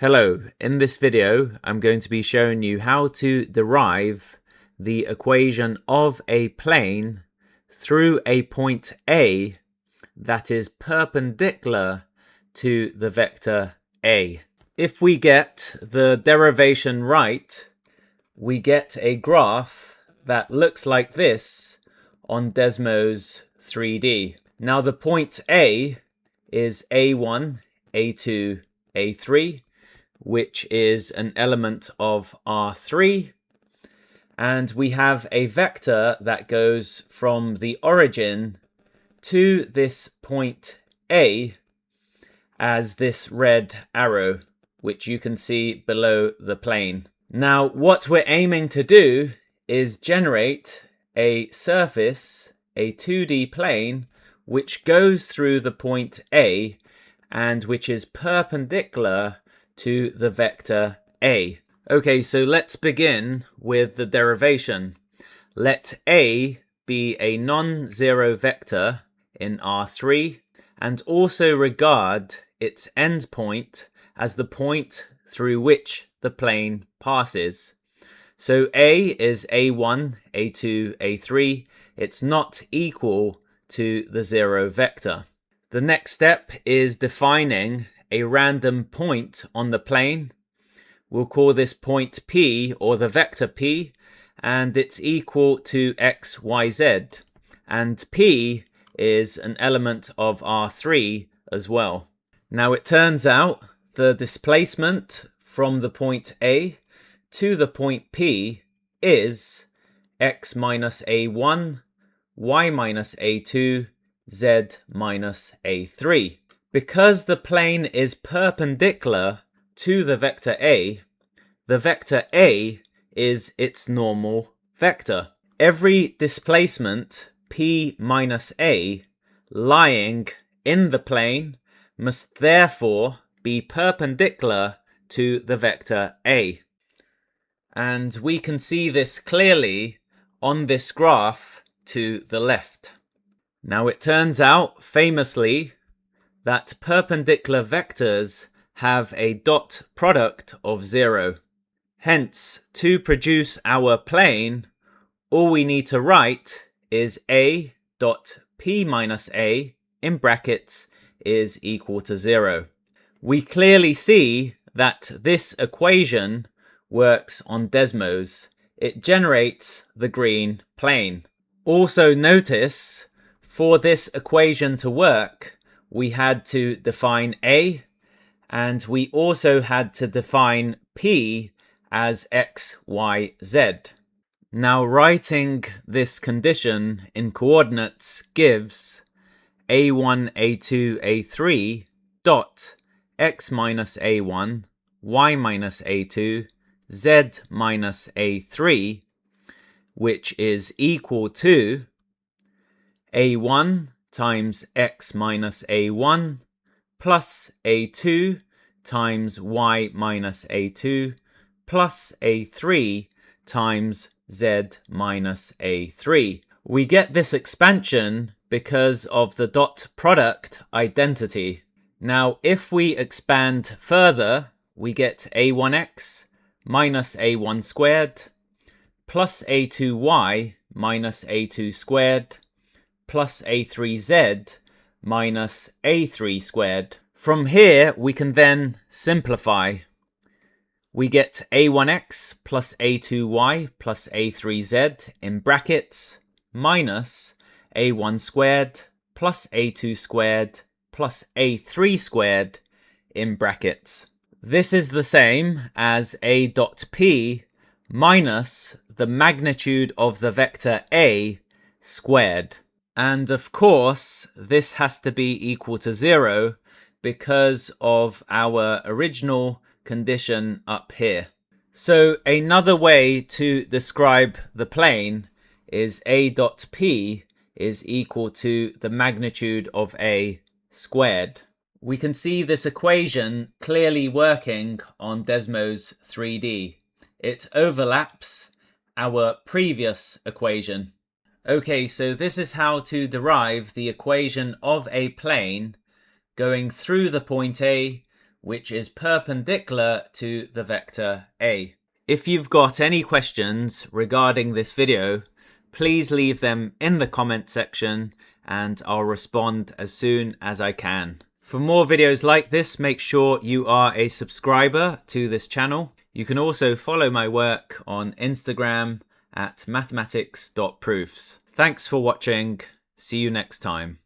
Hello, in this video I'm going to be showing you how to derive the equation of a plane through a point A that is perpendicular to the vector A. If we get the derivation right, we get a graph that looks like this on Desmos 3D. Now the point A is A1, A2, A3, which is an element of R3, and we have a vector that goes from the origin to this point A as this red arrow, which you can see below the plane. Now what we're aiming to do is generate a surface, a 2D plane, which goes through the point A and which is perpendicular to the vector A. Okay, so let's begin with the derivation. Let A be a non-zero vector in R3 and also regard its endpoint as the point through which the plane passes. So A is A1, A2, A3. It's not equal to the zero vector. The next step is defining a random point on the plane. We'll call this point P, or the vector P, and it's equal to x, y, z. And P is an element of R3 as well. Now it turns out the displacement from the point A to the point P is x minus A1, y minus A2, z minus A3. Because the plane is perpendicular to the vector A is its normal vector. Every displacement P minus A lying in the plane must therefore be perpendicular to the vector A. And we can see this clearly on this graph to the left. Now it turns out, famously, that perpendicular vectors have a dot product of 0. Hence, to produce our plane, all we need to write is A dot P minus A in brackets is equal to 0. We clearly see that this equation works on Desmos. It generates the green plane. Also notice, for this equation to work, we had to define A, and we also had to define P as x, y, z. Now writing this condition in coordinates gives A1, A2, A3 dot x minus A1, y minus A2, z minus A3, which is equal to A1 times x minus A1 plus A2 times y minus A2 plus A3 times z minus A3. We get this expansion because of the dot product identity. Now if we expand further, we get A1x minus A1 squared plus A2y minus A2 squared plus A3z minus A3 squared. From here, we can then simplify. We get A1x plus A2y plus A3z in brackets minus A1 squared plus A2 squared plus A3 squared in brackets. This is the same as A dot P minus the magnitude of the vector A squared. And of course, this has to be equal to 0 because of our original condition up here. So another way to describe the plane is A dot P is equal to the magnitude of A squared. We can see this equation clearly working on Desmos 3D. It overlaps our previous equation. Okay, so this is how to derive the equation of a plane going through the point A which is perpendicular to the vector A. If you've got any questions regarding this video, please leave them in the comment section and I'll respond as soon as I can. For more videos like this, make sure you are a subscriber to this channel. You can also follow my work on Instagram at mathematics.proofs. Thanks for watching. See you next time.